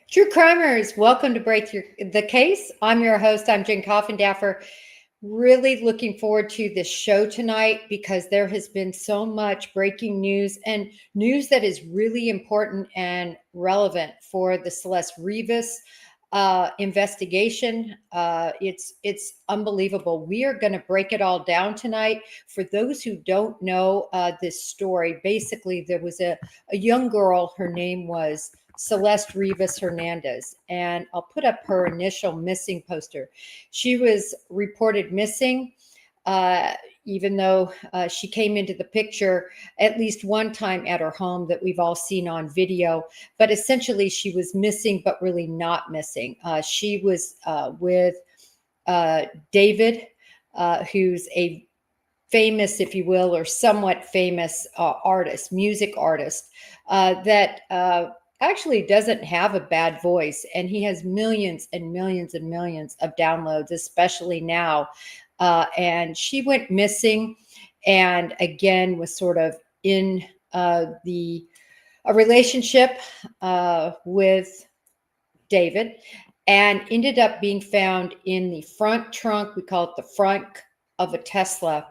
True crimers, welcome to the Case. I'm your host. I'm Jen Coffindaffer. Really looking forward to this show tonight because there has been so much breaking news and news that is really important and relevant for the Celeste Rivas investigation. It's unbelievable. We are going to break it all down tonight. For those who don't know this story, basically there was a young girl. Her name was Celeste Rivas Hernandez, and I'll put up her initial missing poster. She was reported missing, even though she came into the picture at least one time at her home that we've all seen on video. But essentially, she was missing, but really not missing. She was with David, who's a famous, if you will, or somewhat famous artist, music artist that actually doesn't have a bad voice, and he has millions and millions and millions of downloads, especially now. And she went missing, and again was sort of in a relationship with David, and ended up being found in the front trunk. We call it the front of a Tesla,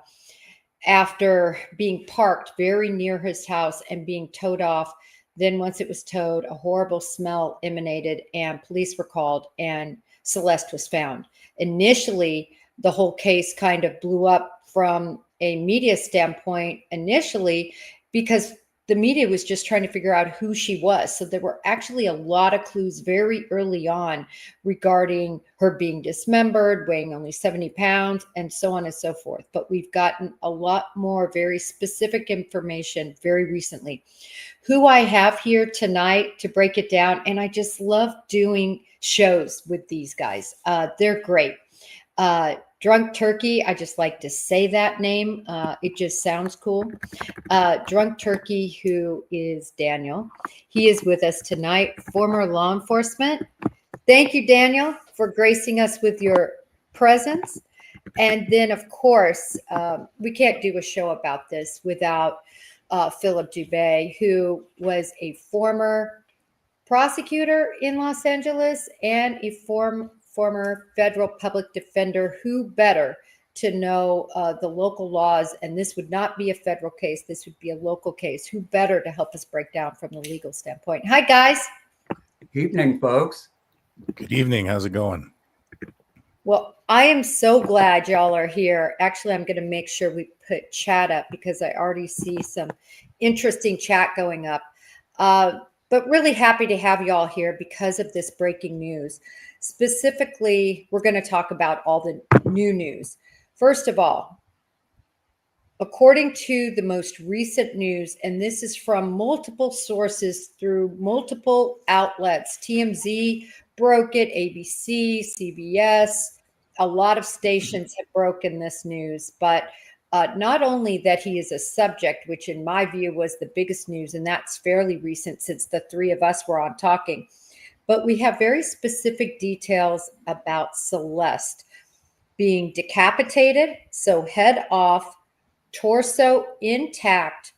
after being parked very near his house and being towed off. Then once it was towed, a horrible smell emanated and police were called and Celeste was found. Initially, the whole case kind of blew up from a media standpoint initially because the media was just trying to figure out who she was. So there were actually a lot of clues very early on regarding her being dismembered, weighing only 70 pounds, and so on and so forth. But we've gotten a lot more very specific information very recently. Who I have here tonight to break it down, and I just love doing shows with these guys. They're great. Drunk Turkey, I just like to say that name. It just sounds cool. Drunk Turkey, who is Daniel. He is with us tonight, former law enforcement. Thank you, Daniel, for gracing us with your presence. And then, of course, we can't do a show about this without Philip Dubé, who was a former prosecutor in Los Angeles and a former federal public defender. Who better to know the local laws? And this would not be a federal case. This would be a local case. Who better to help us break down from the legal standpoint? Hi, guys. Evening, folks. Good evening. How's it going? Well, I am so glad y'all are here. Actually, I'm going to make sure we put chat up because I already see some interesting chat going up. But really happy to have y'all here because of this breaking news. Specifically, we're going to talk about all the new news. First of all, according to the most recent news, and this is from multiple sources through multiple outlets, TMZ broke it, ABC, CBS, a lot of stations have broken this news, but not only that he is a subject, which in my view was the biggest news, and that's fairly recent since the three of us were on talking, but we have very specific details about Celeste being decapitated, so head off, torso intact,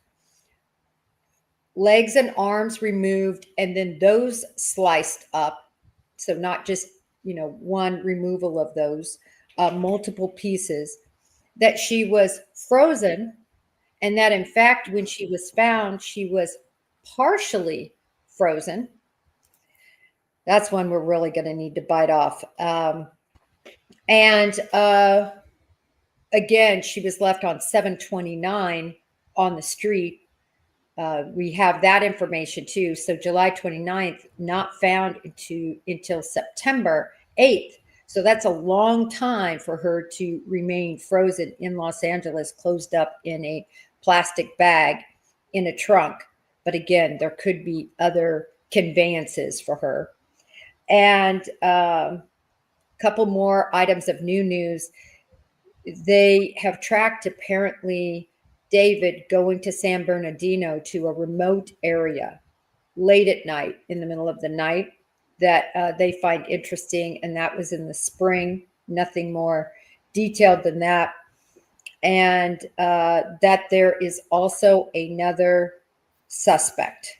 legs and arms removed, and then those sliced up. So not just, one removal of those, multiple pieces, that she was frozen, and that in fact, when she was found, she was partially frozen. That's one we're really going to need to bite off. Again, she was left on 7/29 on the street. We have that information too. So July 29th, not found until September 8th. So that's a long time for her to remain frozen in Los Angeles, closed up in a plastic bag in a trunk. But again, there could be other conveyances for her. And a couple more items of new news. They have tracked apparently David going to San Bernardino, to a remote area late at night, in the middle of the night, that they find interesting. And that was in the spring, nothing more detailed than that. And that there is also another suspect.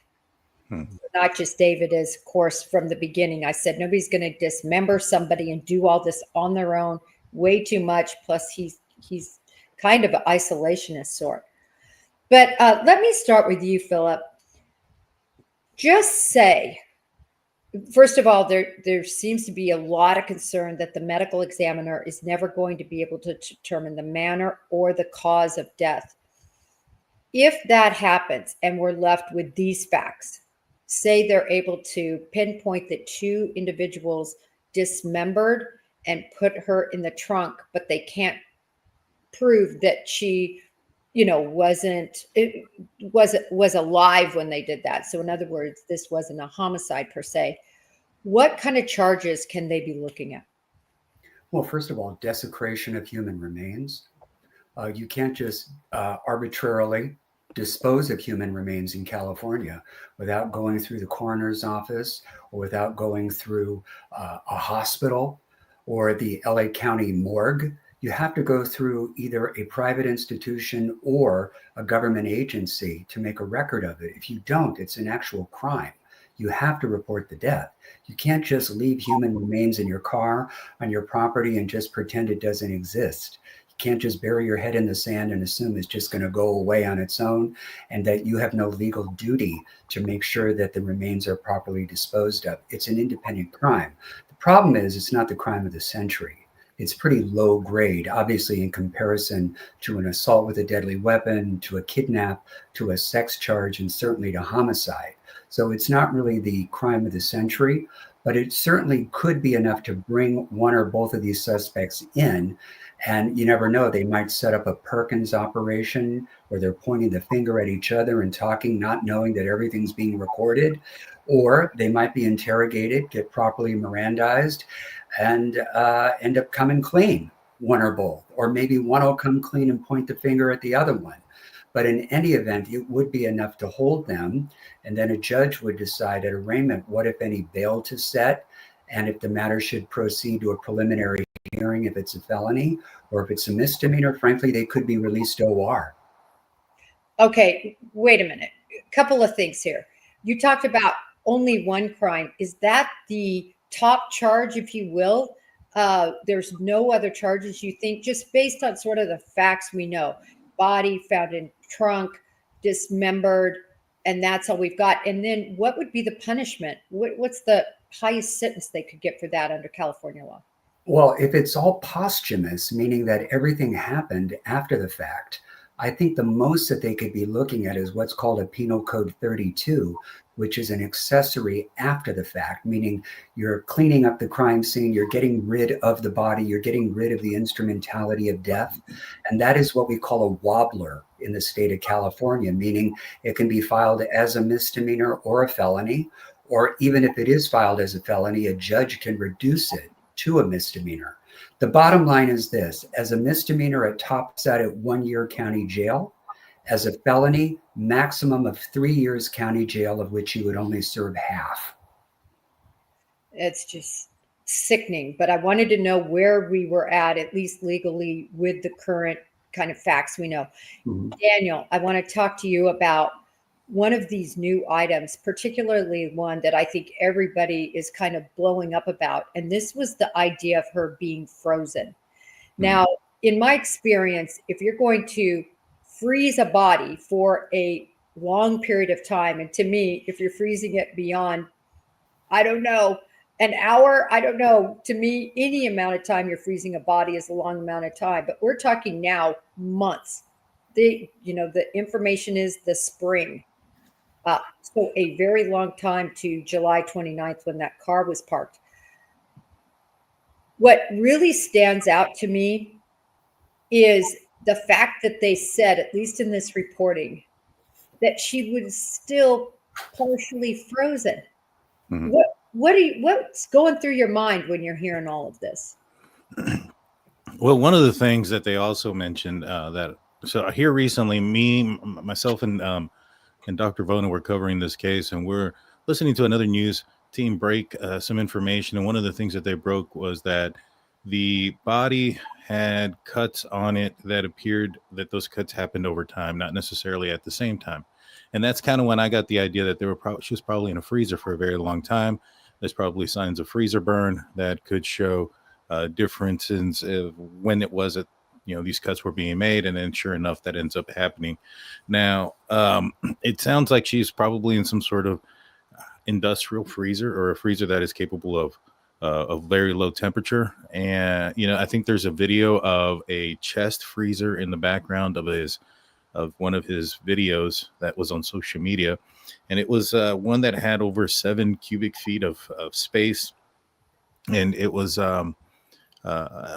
Not just David, as of course from the beginning. I said nobody's going to dismember somebody and do all this on their own. Way too much. Plus, he's kind of an isolationist sort. But let me start with you, Philip. Just say, first of all, there seems to be a lot of concern that the medical examiner is never going to be able to determine the manner or the cause of death. If that happens and we're left with these facts, say they're able to pinpoint that 2 individuals dismembered and put her in the trunk, but they can't prove that she, was alive when they did that. So in other words, this wasn't a homicide per se. What kind of charges can they be looking at? Well, first of all, desecration of human remains. You can't just arbitrarily dispose of human remains in California without going through the coroner's office or without going through a hospital or the LA County morgue. You have to go through either a private institution or a government agency to make a record of it. If you don't, it's an actual crime. You have to report the death. You can't just leave human remains in your car, on your property, and just pretend it doesn't exist. You can't just bury your head in the sand and assume it's just going to go away on its own, and that you have no legal duty to make sure that the remains are properly disposed of. It's an independent crime. The problem is it's not the crime of the century. It's pretty low grade, obviously, in comparison to an assault with a deadly weapon, to a kidnap, to a sex charge, and certainly to homicide. So it's not really the crime of the century, but it certainly could be enough to bring one or both of these suspects in. And you never know, they might set up a Perkins operation where they're pointing the finger at each other and talking, not knowing that everything's being recorded. Or they might be interrogated, get properly Mirandized, and end up coming clean, one or both. Or maybe one will come clean and point the finger at the other one. But in any event, it would be enough to hold them. And then a judge would decide at arraignment what, if any, bail to set, and if the matter should proceed to a preliminary hearing if it's a felony, or if it's a misdemeanor, frankly, they could be released to OR. Okay, wait a minute. A couple of things here. You talked about only one crime. Is that the top charge, if you will? There's no other charges, you think, just based on sort of the facts we know? Body found in trunk, dismembered, and that's all we've got. And then what would be the punishment? What's the highest sentence they could get for that under California law? Well, if it's all posthumous, meaning that everything happened after the fact, I think the most that they could be looking at is what's called a Penal Code 32, which is an accessory after the fact, meaning you're cleaning up the crime scene, you're getting rid of the body, you're getting rid of the instrumentality of death. And that is what we call a wobbler in the state of California, meaning it can be filed as a misdemeanor or a felony, or even if it is filed as a felony, a judge can reduce it to a misdemeanor. The bottom line is this: as a misdemeanor, it tops out at 1 year county jail. As a felony, maximum of 3 years county jail, of which you would only serve half. It's just sickening, but I wanted to know where we were at least legally, with the current kind of facts we know. Mm-hmm. Daniel, I want to talk to you about one of these new items, particularly one that I think everybody is kind of blowing up about. And this was the idea of her being frozen. Mm-hmm. Now, in my experience, if you're going to freeze a body for a long period of time, and to me, if you're freezing it beyond, I don't know, an hour, I don't know, to me, any amount of time you're freezing a body is a long amount of time, but we're talking now months. The information is the spring. So a very long time to July 29th when that car was parked. What really stands out to me is the fact that they said, at least in this reporting, that she was still partially frozen. Mm-hmm. What's going through your mind when you're hearing all of this? Well, one of the things that they also mentioned so here recently, myself and Dr. Vona were covering this case, and we're listening to another news team break some information. And one of the things that they broke was that the body had cuts on it that appeared that those cuts happened over time, not necessarily at the same time. And that's kind of when I got the idea that she was probably in a freezer for a very long time. There's probably signs of freezer burn that could show differences of when it was that these cuts were being made, and then sure enough, that ends up happening. Now, it sounds like she's probably in some sort of industrial freezer, or a freezer that is capable of very low temperature. And I think there's a video of a chest freezer in the background of one of his videos that was on social media, and it was one that had over 7 cubic feet of space, and it was a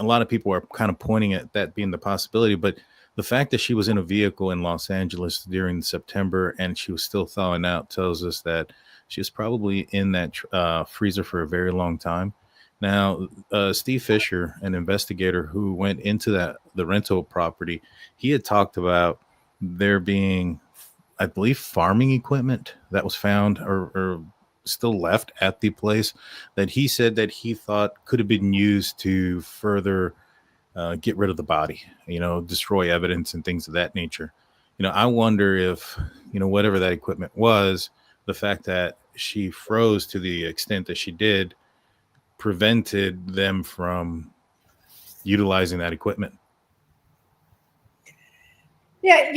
lot of people are kind of pointing at that being the possibility. But the fact that she was in a vehicle in Los Angeles during September and she was still thawing out tells us that she was probably in that freezer for a very long time. Now, Steve Fisher, an investigator who went into the rental property, he had talked about there being, I believe, farming equipment that was found or still left at the place that he said that he thought could have been used to further get rid of the body, destroy evidence and things of that nature. I wonder if, whatever that equipment was, the fact that she froze to the extent that she did prevented them from utilizing that equipment. Yeah,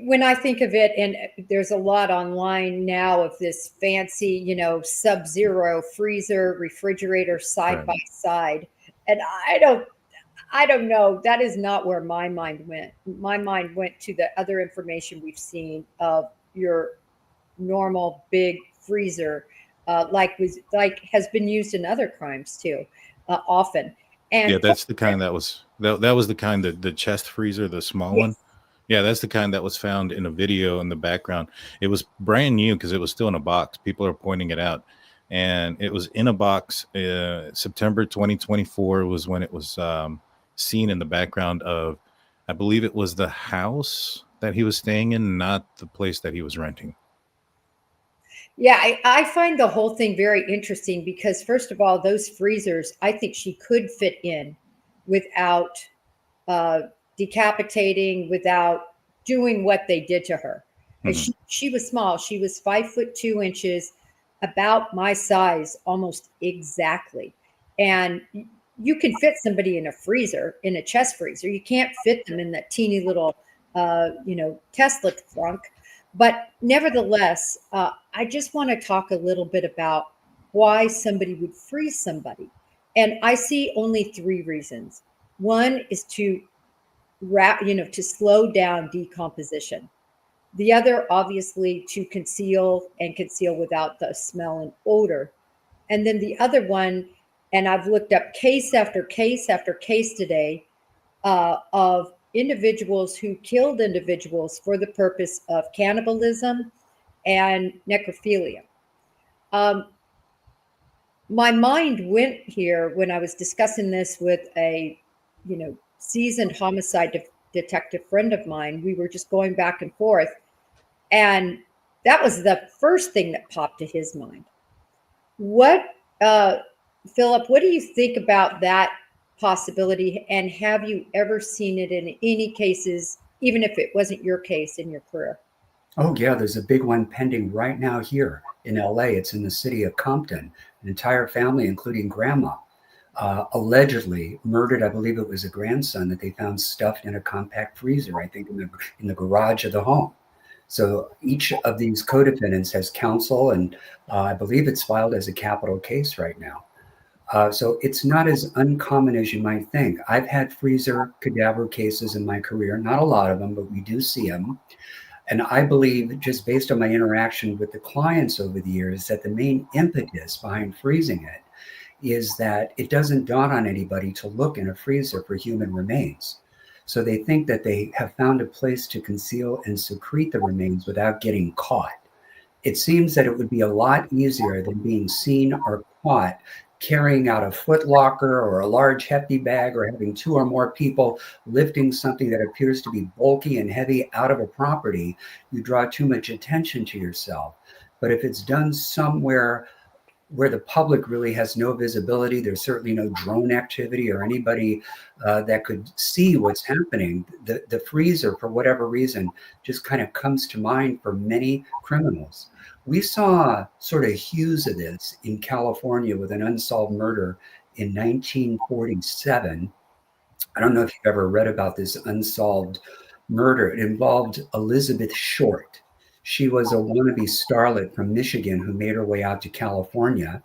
when I think of it, and there's a lot online now of this fancy, sub-zero freezer, refrigerator side by side. And I don't know. That is not where my mind went. My mind went to the other information we've seen of your normal big freezer, like has been used in other crimes too, often. And yeah, that's the kind that was the kind that the chest freezer, the small one. Yeah, that's the kind that was found in a video in the background. It was brand new because it was still in a box. People are pointing it out. And it was in a box. September 2024 was when it was seen in the background of, I believe it was the house that he was staying in, not the place that he was renting. Yeah, I find the whole thing very interesting because, first of all, those freezers, I think she could fit in without decapitating, without doing what they did to her. Mm-hmm. She was small. She was 5'2", about my size, almost exactly. And you can fit somebody in a freezer, in a chest freezer. You can't fit them in that teeny little, Tesla trunk. But nevertheless, I just want to talk a little bit about why somebody would freeze somebody. And I see only 3 reasons. One is to slow down decomposition. The other, obviously, to conceal without the smell and odor. And then the other one, and I've looked up case after case after case today of individuals who killed individuals for the purpose of cannibalism and necrophilia. My mind went here when I was discussing this with a, seasoned homicide detective friend of mine. We were just going back and forth, and that was the first thing that popped to his mind. What, Philip, what do you think about that possibility, and have you ever seen it in any cases, even if it wasn't your case in your career? Oh yeah, there's a big one pending right now here in LA. It's in the city of Compton. An entire family, including grandma, allegedly murdered, I believe it was a grandson that they found stuffed in a compact freezer, I think in the garage of the home. So each of these co-defendants has counsel, and I believe it's filed as a capital case right now. So it's not as uncommon as you might think. I've had freezer cadaver cases in my career, not a lot of them, but we do see them. And I believe, just based on my interaction with the clients over the years, that the main impetus behind freezing it is that it doesn't dawn on anybody to look in a freezer for human remains. So they think that they have found a place to conceal and secrete the remains without getting caught. It seems that it would be a lot easier than being seen or caught carrying out a Foot Locker or a large hefty bag, or having 2 or more people lifting something that appears to be bulky and heavy out of a property. You draw too much attention to yourself. But if it's done somewhere where the public really has no visibility. There's certainly no drone activity or anybody that could see what's happening. The freezer, for whatever reason, just kind of comes to mind for many criminals. We saw sort of hues of this in California with an unsolved murder in 1947. I don't know if you've ever read about this unsolved murder. It involved Elizabeth Short. She was a wannabe starlet from Michigan who made her way out to California.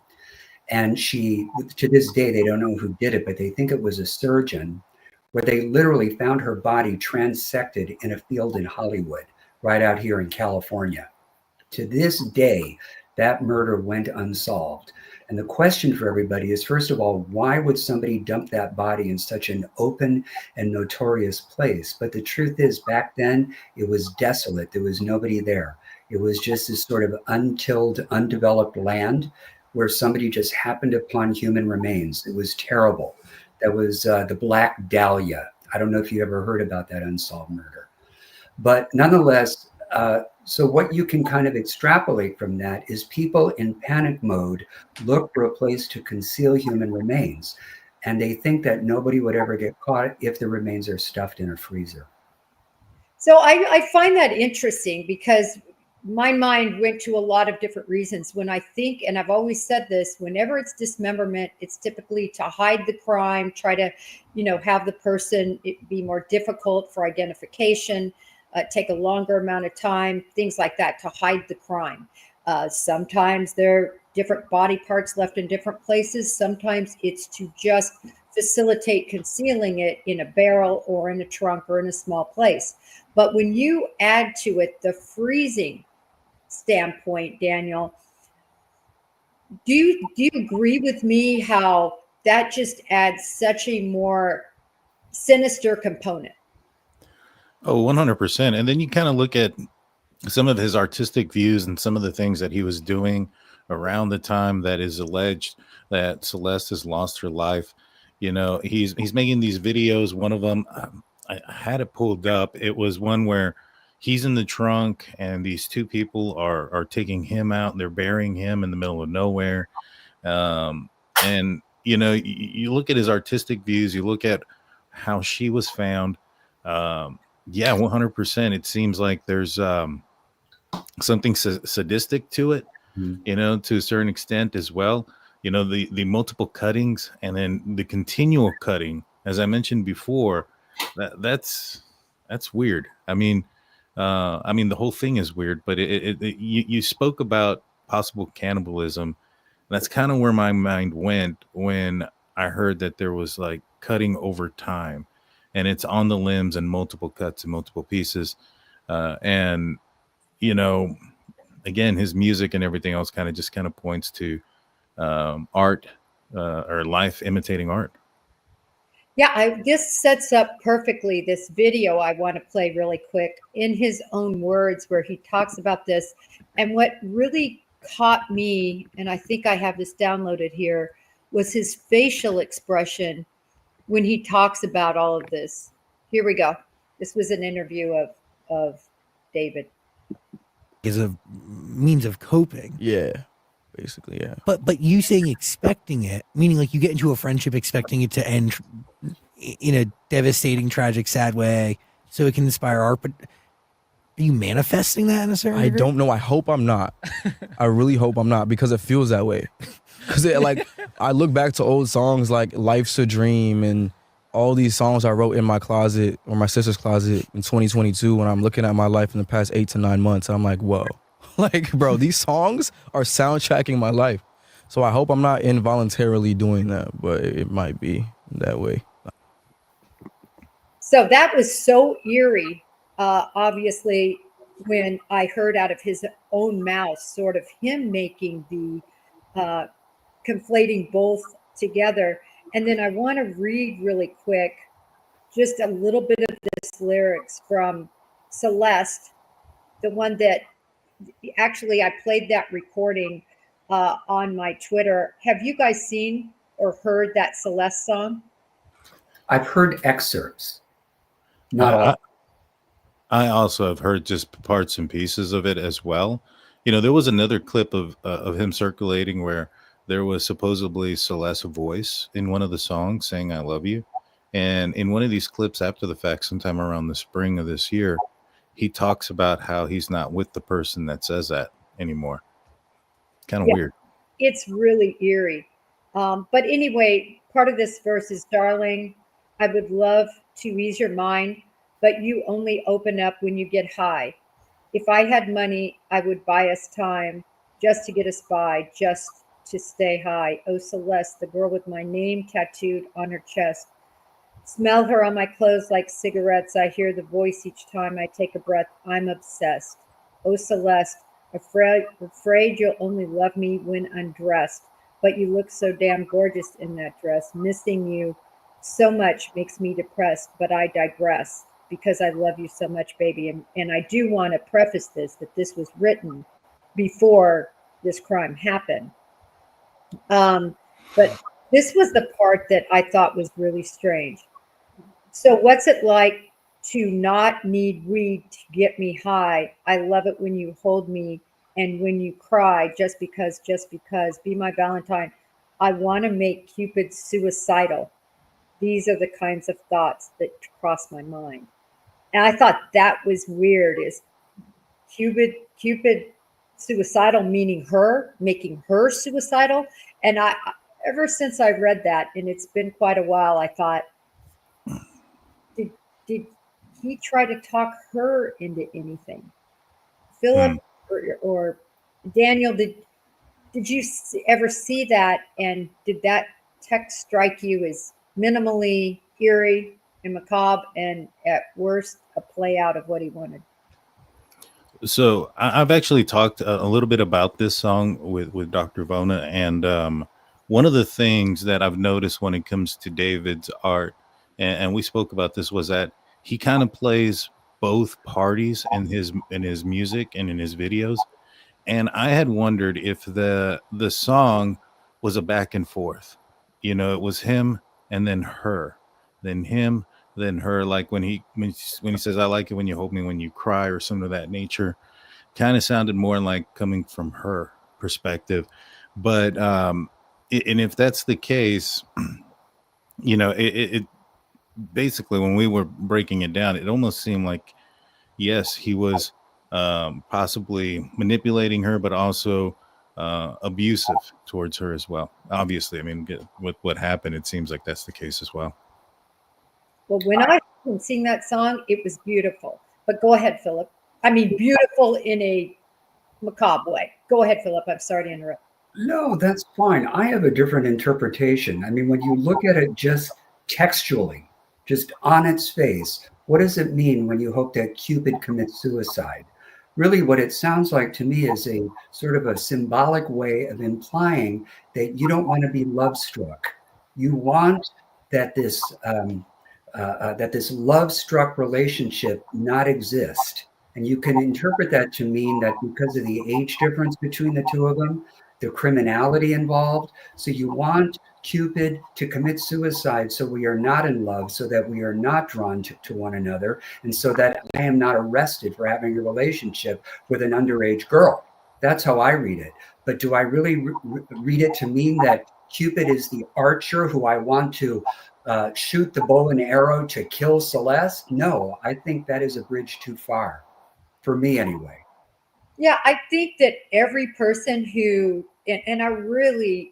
And she, to this day, they don't know who did it, but they think it was a surgeon, where they literally found her body transected in a field in Hollywood, right out here in California. To this day, that murder went unsolved. And the question for everybody is, first of all, why would somebody dump that body in such an open and notorious place? But the truth is, back then, it was desolate. There was nobody there. It was just this sort of untilled, undeveloped land where somebody just happened upon human remains. It was terrible. That was the Black Dahlia. I don't know if you ever heard about that unsolved murder. But nonetheless, so what you can kind of extrapolate from that is people in panic mode look for a place to conceal human remains. And they think that nobody would ever get caught if the remains are stuffed in a freezer. So I find that interesting because my mind went to a lot of different reasons when I think, and I've always said this, whenever it's dismemberment, it's typically to hide the crime, try to, have the person be more difficult for identification, take a longer amount of time, things like that to hide the crime. Sometimes there are different body parts left in different places. Sometimes it's to just facilitate concealing it in a barrel or in a trunk or in a small place. But when you add to it the freezing standpoint, Daniel, do you agree with me how that just adds such a more sinister component? Oh, 100%. And then you kind of look at some of his artistic views and some of the things that he was doing around the time that is alleged that Celeste has lost her life. He's making these videos. One of them, I had it pulled up. It was one where he's in the trunk and these two people are taking him out and they're burying him in the middle of nowhere. And, you look at his artistic views, you look at how she was found. Yeah, 100%. It seems like there's something sadistic to it, to a certain extent as well. The multiple cuttings and then the continual cutting, as I mentioned before, that's weird. I mean, the whole thing is weird, but you spoke about possible cannibalism. That's kind of where my mind went when I heard that there was like cutting over time. And it's on the limbs and multiple cuts and multiple pieces. And, again, his music and everything else kind of points to art or life imitating art. Yeah, this sets up perfectly this video I want to play really quick in his own words where he talks about this. And what really caught me, and I think I have this downloaded here, was his facial expression when he talks about all of this. Here we go. This was an interview of David. Is a means of coping. Yeah, basically, yeah. But you saying expecting it, meaning like you get into a friendship expecting it to end in a devastating, tragic, sad way so it can inspire art, but are you manifesting that in a certain degree? I don't know. I hope I'm not. I really hope I'm not, because it feels that way. Because I look back to old songs like Life's a Dream and all these songs I wrote in my closet or my sister's closet in 2022 when I'm looking at my life in the past 8 to 9 months. I'm like, whoa. Bro, these songs are soundtracking my life. So I hope I'm not involuntarily doing that, but it might be that way. So that was so eerie, obviously, when I heard out of his own mouth sort of him making the conflating both together. And then I want to read really quick just a little bit of this lyrics from Celeste, the one that actually I played that recording on my Twitter. Have you guys seen or heard that Celeste song? I've heard excerpts, not all. I also have heard just parts and pieces of it as well. There was another clip of him circulating where there was supposedly Celeste's voice in one of the songs saying "I love you," and in one of these clips after the fact, sometime around the spring of this year, he talks about how he's not with the person that says that anymore. Kind of Yeah. weird. It's really eerie. But anyway, part of this verse is, darling, I would love to ease your mind, but you only open up when you get high. If I had money, I would buy us time just to get us by, just to stay high. Oh, Celeste, the girl with my name tattooed on her chest. Smell her on my clothes like cigarettes. I hear the voice each time I take a breath. I'm obsessed. Oh, Celeste, afraid you'll only love me when I'm dressed. But you look so damn gorgeous in that dress. Missing you so much makes me depressed, but I digress because I love you so much, baby. And I do want to preface this, that this was written before this crime happened. But this was the part that I thought was really strange. So what's it like to not need weed to get me high? I love it when you hold me and when you cry, just because, be my Valentine. I want to make Cupid suicidal. These are the kinds of thoughts that cross my mind. And I thought that was weird. Is Cupid suicidal, meaning her, making her suicidal? And I, ever since I read that, and it's been quite a while, I thought, did he try to talk her into anything? Philip or Daniel, did you ever see that? And did that text strike you as minimally eerie and macabre, and at worst a play out of what he wanted? So I've actually talked a little bit about this song with Dr. Vona, and one of the things that I've noticed when it comes to David's art, and we spoke about this, was that he kind of plays both parties in his music and in his videos. And I had wondered if the song was a back and forth. You know, it was him and then her, then him, then her. Like when he says, "I like it when you hold me when you cry," or something of that nature, kind of sounded more like coming from her perspective. But and if that's the case, you know, it basically, when we were breaking it down, it almost seemed like, yes, he was possibly manipulating her, but also abusive towards her as well. Obviously, I mean, with what happened, it seems like that's the case as well. Well, when I sing that song, it was beautiful. But go ahead, Philip. I mean, beautiful in a macabre way. Go ahead, Philip. I'm sorry to interrupt. No, that's fine. I have a different interpretation. I mean, when you look at it just textually, just on its face, what does it mean when you hope that Cupid commits suicide? Really, what it sounds like to me is a sort of a symbolic way of implying that you don't want to be love struck. You want that this love struck relationship not exist. And you can interpret that to mean that because of the age difference between the two of them, the criminality involved. So you want Cupid to commit suicide so we are not in love, so that we are not drawn to one another, and so that I am not arrested for having a relationship with an underage girl. That's how I read it. But do I really read it to mean that Cupid is the archer who I want to shoot the bow and arrow to kill Celeste? No, I think that is a bridge too far, for me anyway. Yeah, I think that every person who, and I really,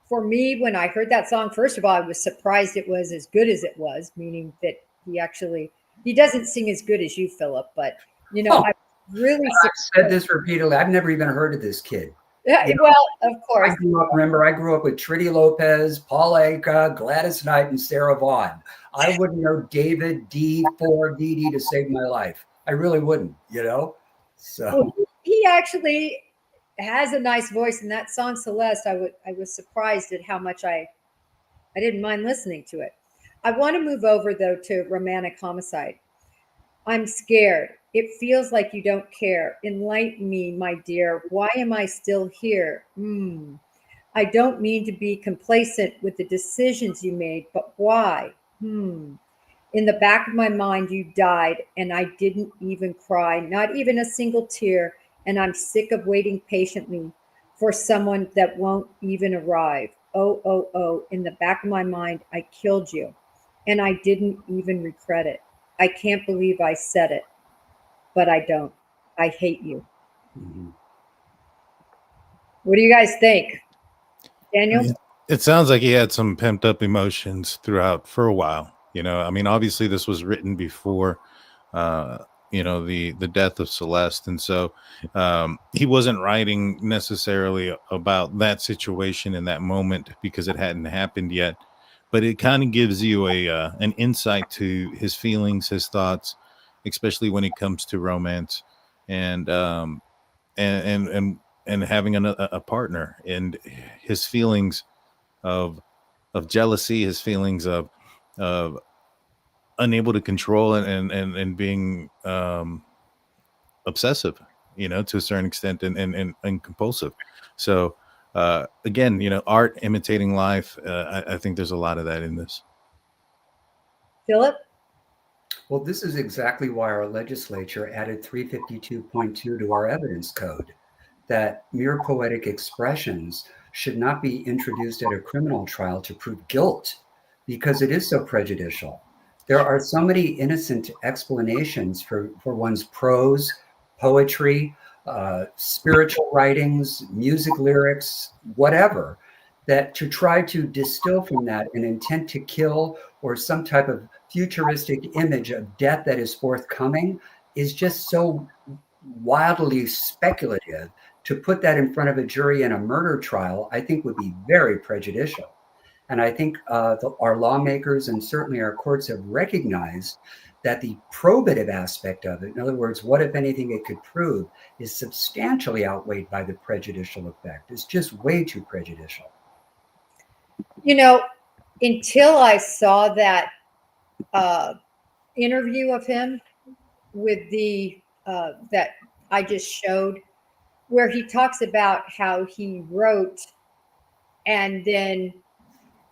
for me, when I heard that song, first of all, I was surprised it was as good as it was, meaning that he doesn't sing as good as you, Philip, but, you know, I really I've said this repeatedly. I've never even heard of this kid. You know, well, of course. I grew up with Trinity Lopez, Paul Anka, Gladys Knight, and Sarah Vaughan. I wouldn't know David D4VD to save my life. I really wouldn't, you know? So well, he actually has a nice voice in that song, Celeste. I was surprised at how much I didn't mind listening to it. I want to move over though to Romantic Homicide. I'm scared. It feels like you don't care. Enlighten me, my dear. Why am I still here? I don't mean to be complacent with the decisions you made, but why? In the back of my mind, you died, and I didn't even cry, not even a single tear, and I'm sick of waiting patiently for someone that won't even arrive. Oh, oh, oh, in the back of my mind, I killed you. And I didn't even regret it. I can't believe I said it, but I don't. I hate you. Mhm. What do you guys think? Daniel? It sounds like he had some pent up emotions throughout for a while. You know, I mean, obviously this was written before, uh, the death of Celeste, and so he wasn't writing necessarily about that situation in that moment because it hadn't happened yet. But it kind of gives you an insight to his feelings, his thoughts, especially when it comes to romance, and and and and having a partner, and his feelings of jealousy, his feelings of unable to control, and being obsessive, to a certain extent, and compulsive. So again, art imitating life. I think there's a lot of that in this. Philip? Well, this is exactly why our legislature added 352.2 to our evidence code, that mere poetic expressions should not be introduced at a criminal trial to prove guilt, because it is so prejudicial. There are so many innocent explanations for one's prose, poetry, spiritual writings, music lyrics, whatever, that to try to distill from that an intent to kill or some type of futuristic image of death that is forthcoming is just so wildly speculative. To put that in front of a jury in a murder trial, I think would be very prejudicial. And I think our lawmakers and certainly our courts have recognized that the probative aspect of it, in other words, what if anything it could prove, is substantially outweighed by the prejudicial effect. It's just way too prejudicial. Until I saw that interview of him with the that I just showed, where he talks about how he wrote and then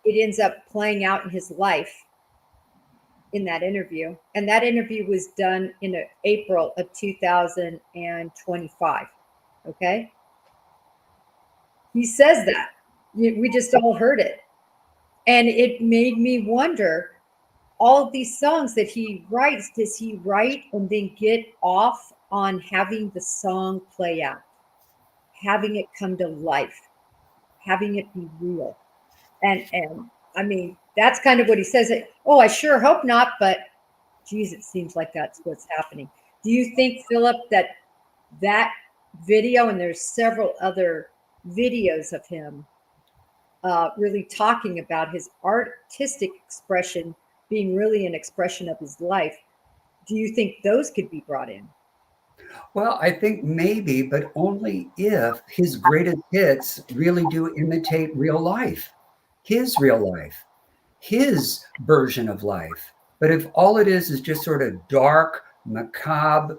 it ends up playing out in his life in that interview. And that interview was done in April of 2025. Okay. He says that. We just all heard it. And it made me wonder, all of these songs that he writes, does he write and then get off on having the song play out, having it come to life, having it be real? And I mean, that's kind of what he says. Oh, I sure hope not, but geez, it seems like that's what's happening. Do you think, Philip, that video, and there's several other videos of him really talking about his artistic expression being really an expression of his life, do you think those could be brought in? Well, I think maybe, but only if his greatest hits really do imitate real life, his real life, his version of life. But if all it is just sort of dark, macabre,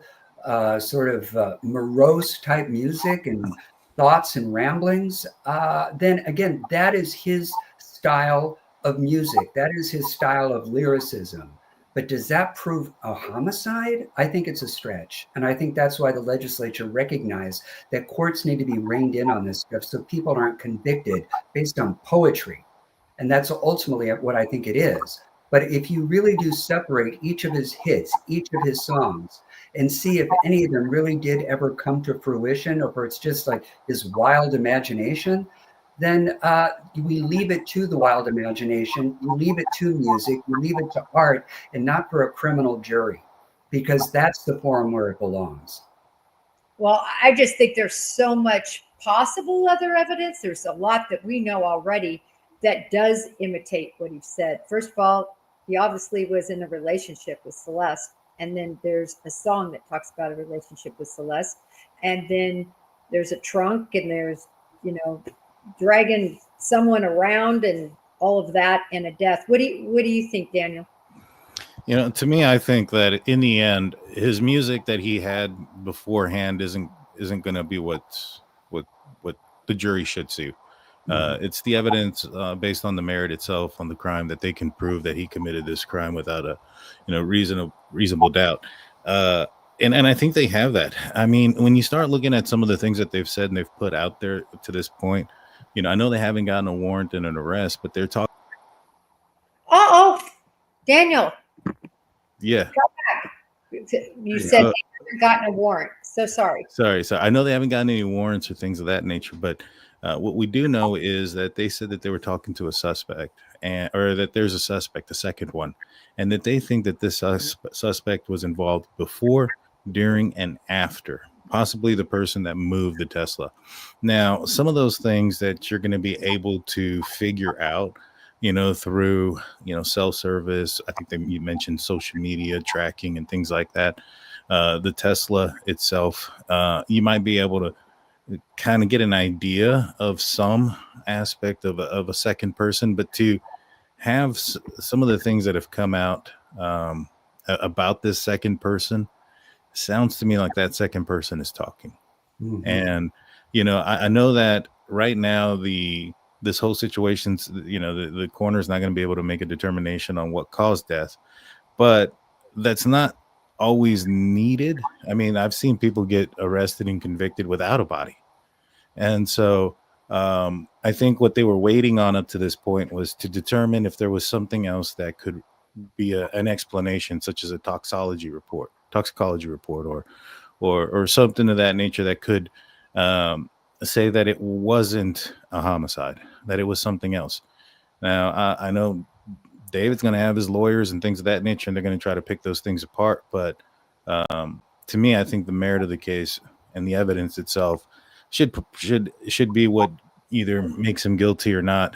morose type music and thoughts and ramblings, then again, that is his style of music. That is his style of lyricism. But does that prove a homicide? I think it's a stretch. And I think that's why the legislature recognized that courts need to be reined in on this stuff so people aren't convicted based on poetry. And that's ultimately what I think it is. But if you really do separate each of his hits, each of his songs, and see if any of them really did ever come to fruition, or if it's just like his wild imagination, then we leave it to the wild imagination, you leave it to music, you leave it to art, and not for a criminal jury, because that's the forum where it belongs. Well, I just think there's so much possible other evidence. There's a lot that we know already that does imitate what he said. First of all, he obviously was in a relationship with Celeste. And then there's a song that talks about a relationship with Celeste. And then there's a trunk, and there's, dragging someone around and all of that, and a death. What do you think, Daniel? To me, I think that in the end, his music that he had beforehand isn't going to be what the jury should see. It's the evidence based on the merit itself, on the crime, that they can prove that he committed this crime without a reasonable doubt. and I think they have that. I mean, when you start looking at some of the things that they've said and they've put out there to this point, I know they haven't gotten a warrant and an arrest, but they're talking. Daniel. Yeah. You said they haven't gotten a warrant. So sorry. Sorry. So I know they haven't gotten any warrants or things of that nature, but what we do know is that they said that they were talking to a suspect, or that there's a suspect, the second one, and that they think that this suspect was involved before, during, and after, possibly the person that moved the Tesla. Now, some of those things that you're going to be able to figure out, through, self-service. I think you mentioned social media tracking and things like that. The Tesla itself, you might be able to kind of get an idea of some aspect of a second person, but to have some of the things that have come out about this second person, sounds to me like that second person is talking. Mm-hmm. And, I know that right now this whole situation, the coroner is not going to be able to make a determination on what caused death, but that's not always needed. I mean, I've seen people get arrested and convicted without a body. And so I think what they were waiting on up to this point was to determine if there was something else that could be an explanation, such as a toxicology report, or something of that nature that could say that it wasn't a homicide, that it was something else. Now, I know David's going to have his lawyers and things of that nature, and they're going to try to pick those things apart. But to me, I think the merit of the case and the evidence itself should be what either makes him guilty or not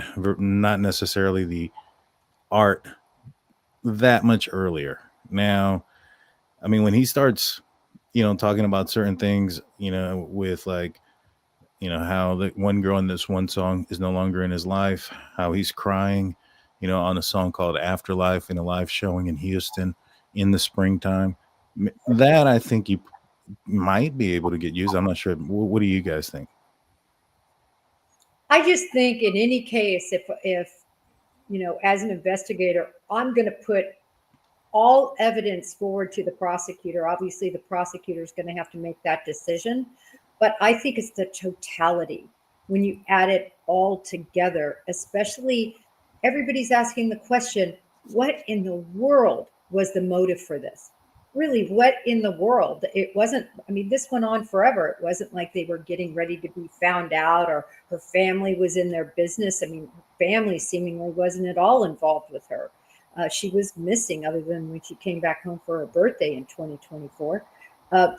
necessarily the art that much earlier. Now, I mean, when he starts, talking about certain things, with like, how the one girl in this one song is no longer in his life, how he's crying, on a song called Afterlife in a live showing in Houston in the springtime, that I think you might be able to get used. I'm not sure. What do you guys think? I just think in any case, if as an investigator, I'm going to put all evidence forward to the prosecutor. Obviously, the prosecutor is going to have to make that decision. But I think it's the totality when you add it all together, especially everybody's asking the question, what in the world was the motive for this? Really, what in the world? It wasn't, this went on forever. It wasn't like they were getting ready to be found out or her family was in their business. Her family seemingly wasn't at all involved with her. She was missing other than when she came back home for her birthday in 2024.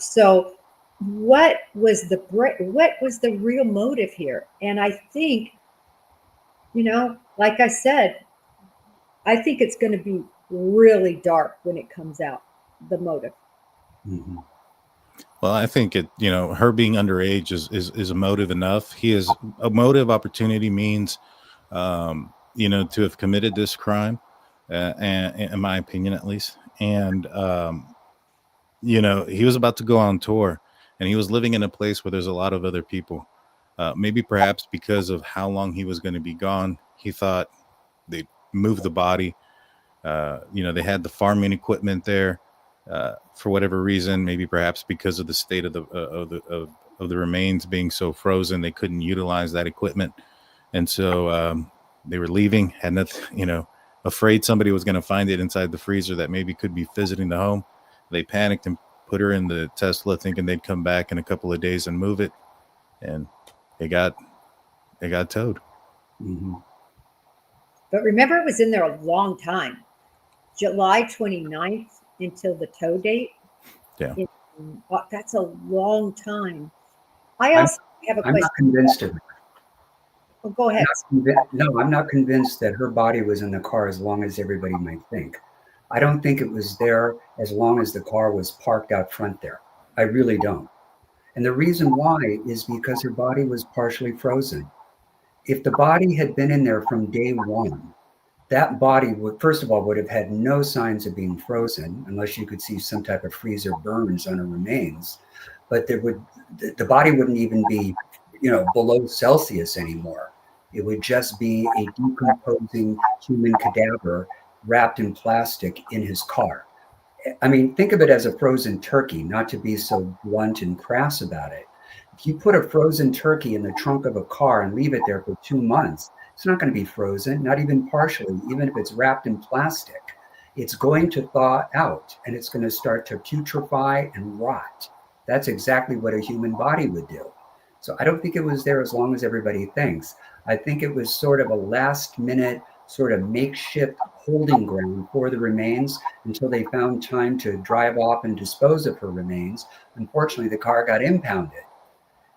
So what was the real motive here? And I think, like I said, I think it's going to be really dark when it comes out, the motive. Mm-hmm. Well, I think her being underage is a motive enough. He is a motive. Opportunity means, to have committed this crime, and in my opinion, at least. And, he was about to go on tour. And he was living in a place where there's a lot of other people. Maybe perhaps because of how long he was going to be gone, he thought they'd move the body. They had the farming equipment there for whatever reason. Maybe perhaps because of the state of the remains being so frozen, they couldn't utilize that equipment. And so they were leaving, had nothing, afraid somebody was going to find it inside the freezer that maybe could be visiting the home. They panicked and put her in the Tesla thinking they'd come back in a couple of days and move it. And they got towed. Mm-hmm. But remember, it was in there a long time. July 29th until the tow date. Yeah. That's a long time. I also have a question. I'm not convinced of it. Oh, go ahead. I'm not convinced that her body was in the car as long as everybody might think. I don't think it was there as long as the car was parked out front there. I really don't. And the reason why is because her body was partially frozen. If the body had been in there from day one, that body would, first of all, would have had no signs of being frozen unless you could see some type of freezer burns on her remains. But the body wouldn't even be, below Celsius anymore. It would just be a decomposing human cadaver wrapped in plastic in his car. I mean, think of it as a frozen turkey, not to be so blunt and crass about it. If you put a frozen turkey in the trunk of a car and leave it there for 2 months, it's not going to be frozen, not even partially, even if it's wrapped in plastic. It's going to thaw out and it's going to start to putrefy and rot. That's exactly what a human body would do. So I don't think it was there as long as everybody thinks. I think it was sort of a last minute, sort of makeshift holding ground for the remains until they found time to drive off and dispose of her remains. Unfortunately, the car got impounded.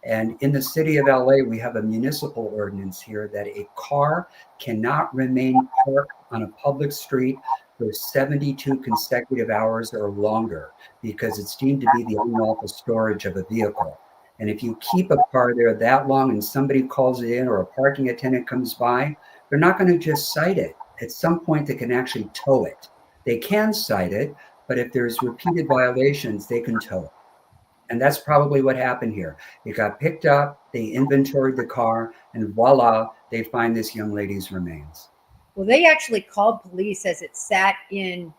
And in the city of LA, we have a municipal ordinance here that a car cannot remain parked on a public street for 72 consecutive hours or longer because it's deemed to be the unlawful storage of a vehicle. And if you keep a car there that long and somebody calls it in or a parking attendant comes by, they're not going to just cite it. At some point, they can actually tow it. They can cite it, but if there's repeated violations, they can tow it. And that's probably what happened here. It got picked up, they inventoried the car, and voila, they find this young lady's remains. Well, they actually called police as it sat in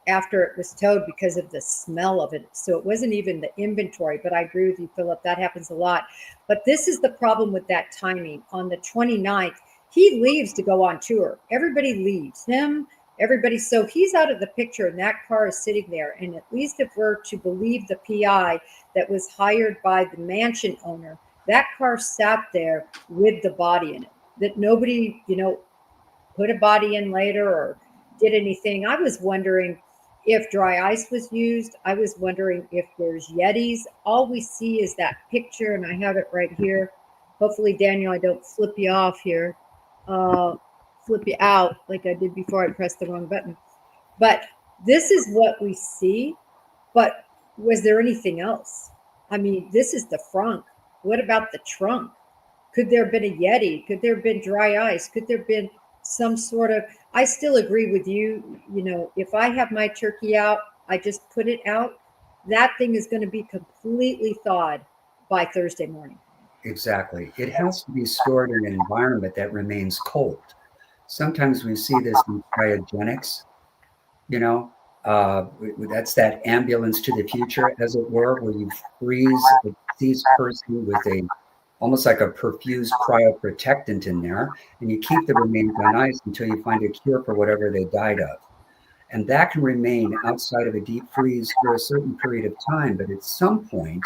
after it was towed because of the smell of it. So it wasn't even the inventory, but I agree with you, Philip, that happens a lot. But this is the problem with that timing. On the 29th, he leaves to go on tour. Everybody leaves him, everybody. So he's out of the picture and that car is sitting there. And at least if we're to believe the PI that was hired by the mansion owner, that car sat there with the body in it, that nobody, put a body in later or did anything. I was wondering if dry ice was used. I was wondering if there's Yetis. All we see is that picture, and I have it right here. Hopefully, Daniel, I don't flip you off here, flip you out like I did before I pressed the wrong button. But this is what we see. But was there anything else? I mean, this is the front. What about the trunk? Could there have been a Yeti? Could there have been dry ice? Could there have been some sort of, I still agree with you. If I have my turkey out, I just put it out. That thing is going to be completely thawed by Thursday morning. Exactly. It has to be stored in an environment that remains cold. Sometimes we see this in cryogenics, that's that ambulance to the future, as it were, where you freeze a deceased person with almost like a perfused cryoprotectant in there, and you keep the remains on ice until you find a cure for whatever they died of. And that can remain outside of a deep freeze for a certain period of time, but at some point,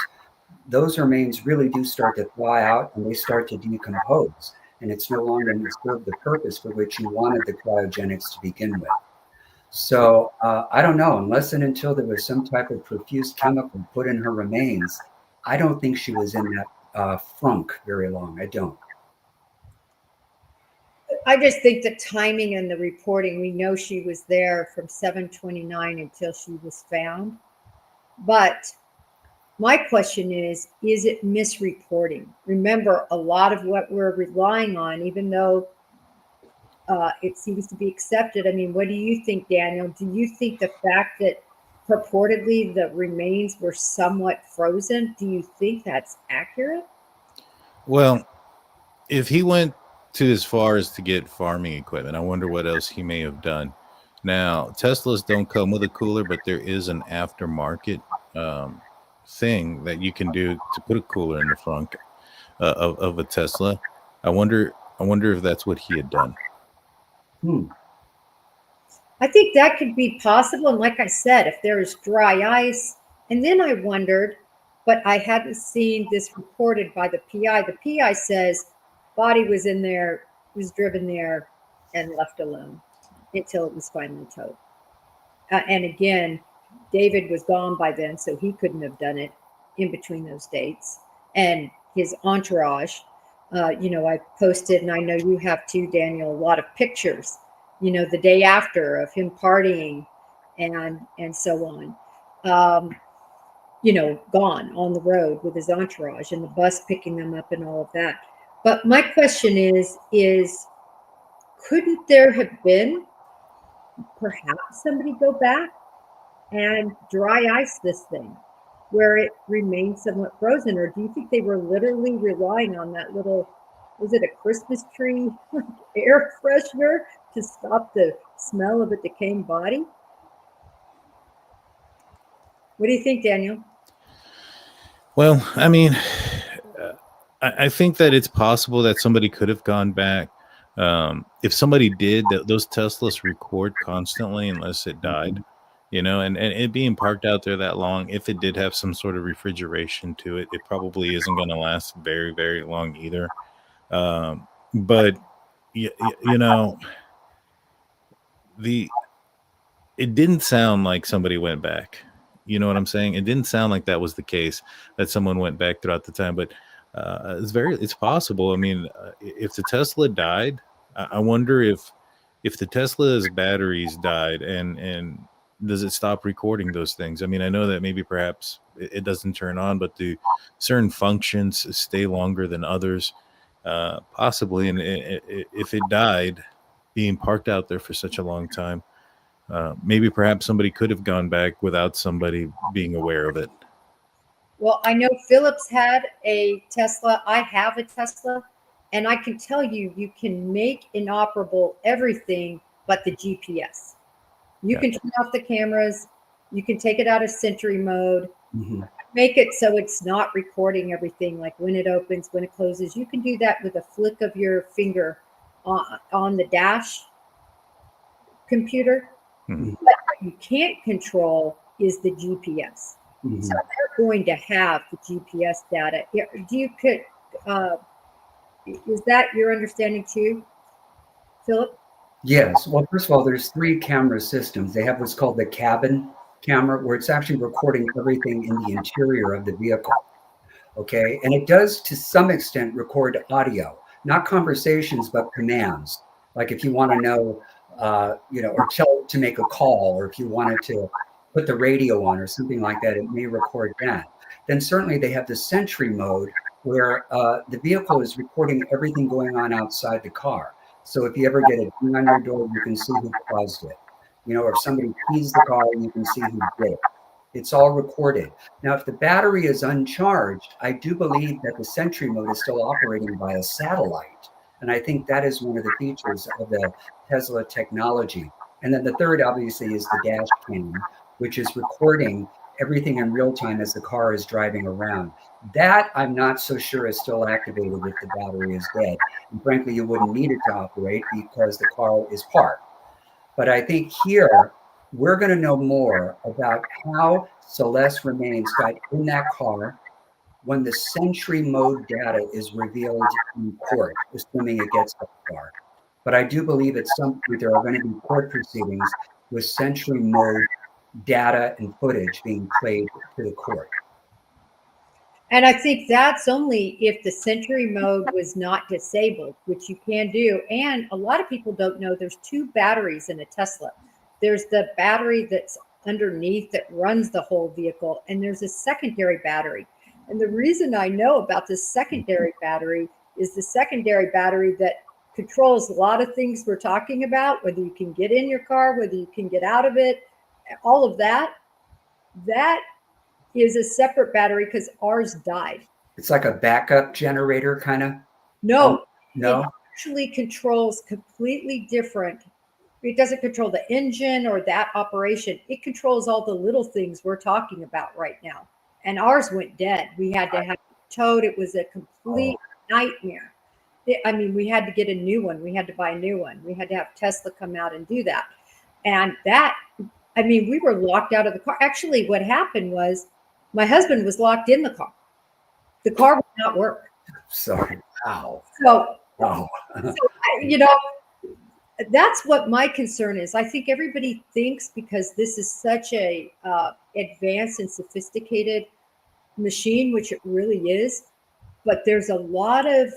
those remains really do start to thaw out and they start to decompose, and it's no longer going to serve the purpose for which you wanted the cryogenics to begin with. So I don't know, unless and until there was some type of perfused chemical put in her remains, I don't think she was in that funk very long. I don't. I just think the timing and the reporting, we know she was there from 7/29 until she was found. But my question is it misreporting? Remember, a lot of what we're relying on, even though it seems to be accepted. I mean, what do you think, Daniel? Do you think the fact that purportedly the remains were somewhat frozen, do you think that's accurate? Well, if he went to as far as to get farming equipment, I wonder what else he may have done. Now, Teslas don't come with a cooler, but there is an aftermarket thing that you can do to put a cooler in the front of a Tesla. I wonder if that's what he had done. I think that could be possible. And like I said, if there's dry ice, and then I wondered, but I hadn't seen this reported by the PI. The PI says body was in there, was driven there and left alone until it was finally towed. And again, David was gone by then, so he couldn't have done it in between those dates. And his entourage, I posted, and I know you have too, Daniel, a lot of pictures, the day after of him partying and so on. Gone on the road with his entourage and the bus picking them up and all of that. But my question is couldn't there have been perhaps somebody go back and dry ice this thing where it remains somewhat frozen? Or do you think they were literally relying on that little, was it a Christmas tree air freshener to stop the smell of a decaying body? What do you think, Daniel? Well, I mean, I think that it's possible that somebody could have gone back. If somebody did, those Teslas record constantly unless it died, and it being parked out there that long, if it did have some sort of refrigeration to it, it probably isn't going to last very, very long either. But, it didn't sound like somebody went back. You know what I'm saying? It didn't sound like that was the case, that someone went back throughout the time, but it's possible. I mean, if the Tesla died, I wonder if the Tesla's batteries died and does it stop recording those things? I mean, I know that maybe perhaps it doesn't turn on, but do certain functions stay longer than others? Possibly. And if it died being parked out there for such a long time, maybe perhaps somebody could have gone back without somebody being aware of it. Well, I know Phillips had a Tesla. I have a Tesla, and I can tell you, you can make inoperable everything but the GPS. You can turn off the cameras. You can take it out of Sentry mode, make it so it's not recording everything, like when it opens, when it closes. You can do that with a flick of your finger on the dash computer. But what you can't control is the GPS. So they're going to have the GPS data. Is that your understanding too, Philip? Yes. Well, first of all, there's 3 camera systems. They have what's called the cabin camera, where it's actually recording everything in the interior of the vehicle. Okay. And it does, to some extent, record audio, not conversations, but commands. Like if you want to know, or tell it to make a call, or if you wanted to put the radio on or something like that, it may record that. Then certainly they have the Sentry mode, where the vehicle is recording everything going on outside the car. So if you ever get a ding on your door, you can see who caused it. Or if somebody keys the car, you can see who did it. It's all recorded. Now, if the battery is uncharged, I do believe that the Sentry mode is still operating by a satellite. And I think that is one of the features of the Tesla technology. And then the third, obviously, is the dash cam, which is recording everything in real time as the car is driving around. That I'm not so sure is still activated if the battery is dead. And frankly, you wouldn't need it to operate because the car is parked. But I think here, we're going to know more about how Celeste remains got in that car when the Sentry mode data is revealed in court, assuming it gets that far. But I do believe at some point there are going to be court proceedings with Sentry mode data and footage being played to the court. And I think that's only if the Sentry mode was not disabled, which you can do. And a lot of people don't know there's 2 batteries in a Tesla. There's the battery that's underneath that runs the whole vehicle, and there's a secondary battery. And the reason I know about the secondary battery is the secondary battery that controls a lot of things we're talking about, whether you can get in your car, whether you can get out of it, all of that. That is a separate battery because ours died. It's like a backup generator, kind of? No. No? It actually controls completely different. It doesn't control the engine or that operation. It controls all the little things we're talking about right now. And ours went dead. We had to have it towed. It was a complete nightmare. We had to get a new one. We had to buy a new one. We had to have Tesla come out and do that. And we were locked out of the car. Actually, what happened was my husband was locked in the car. The car would not work. Sorry. Wow. So, Wow. that's what my concern is. I think everybody thinks because this is such a advanced and sophisticated machine, which it really is, but there's a lot of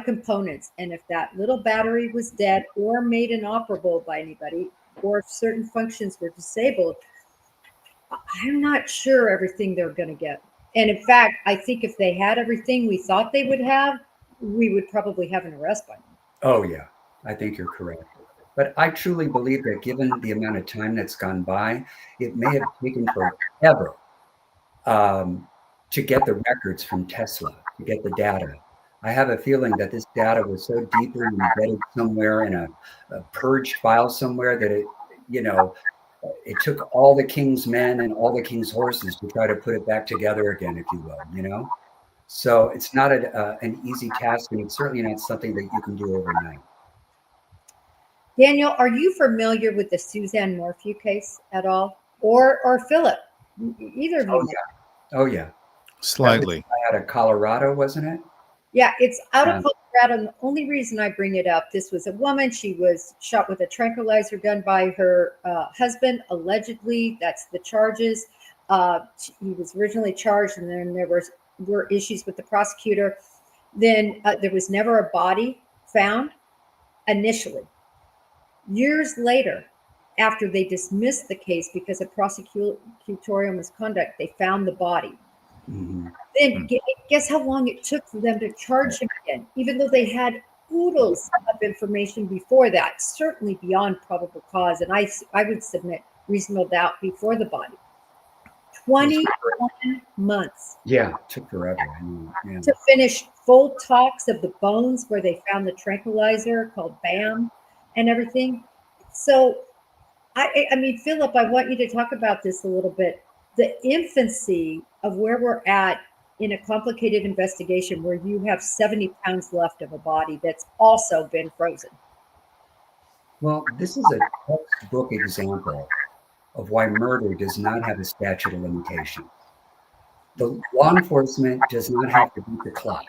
components. And if that little battery was dead or made inoperable by anybody, or if certain functions were disabled, I'm not sure everything they're going to get. And in fact, I think if they had everything we thought they would have, we would probably have an arrest by now. Oh, yeah. I think you're correct. But I truly believe that given the amount of time that's gone by, it may have taken forever to get the records from Tesla, to get the data. I have a feeling that this data was so deeply embedded somewhere in a purged file somewhere that it, it took all the king's men and all the king's horses to try to put it back together again, if you will, you know? So it's not an easy task, and it's certainly not something that you can do overnight. Daniel, are you familiar with the Suzanne Morphew case at all? Or Philip? Either of you? Oh, yeah. Oh, yeah. Slightly. Out of Colorado, wasn't it? Yeah, it's out of Colorado. And the only reason I bring it up, this was a woman. She was shot with a tranquilizer gun by her husband, allegedly. That's the charges. He was originally charged, and then there were issues with the prosecutor. Then there was never a body found initially. Years later, after they dismissed the case because of prosecutorial misconduct, they found the body. Mm-hmm. Then guess how long it took for them to charge him again, even though they had oodles of information before that, certainly beyond probable cause. And I would submit reasonable doubt before the body. 21 months. Yeah, it took forever. I mean, yeah. To finish full talks of the bones where they found the tranquilizer called BAM and everything. So, I mean, Philip, I want you to talk about this a little bit. The infancy of where we're at in a complicated investigation where you have 70 pounds left of a body that's also been frozen. Well, this is a textbook example of why murder does not have a statute of limitation. The law enforcement does not have to beat the clock.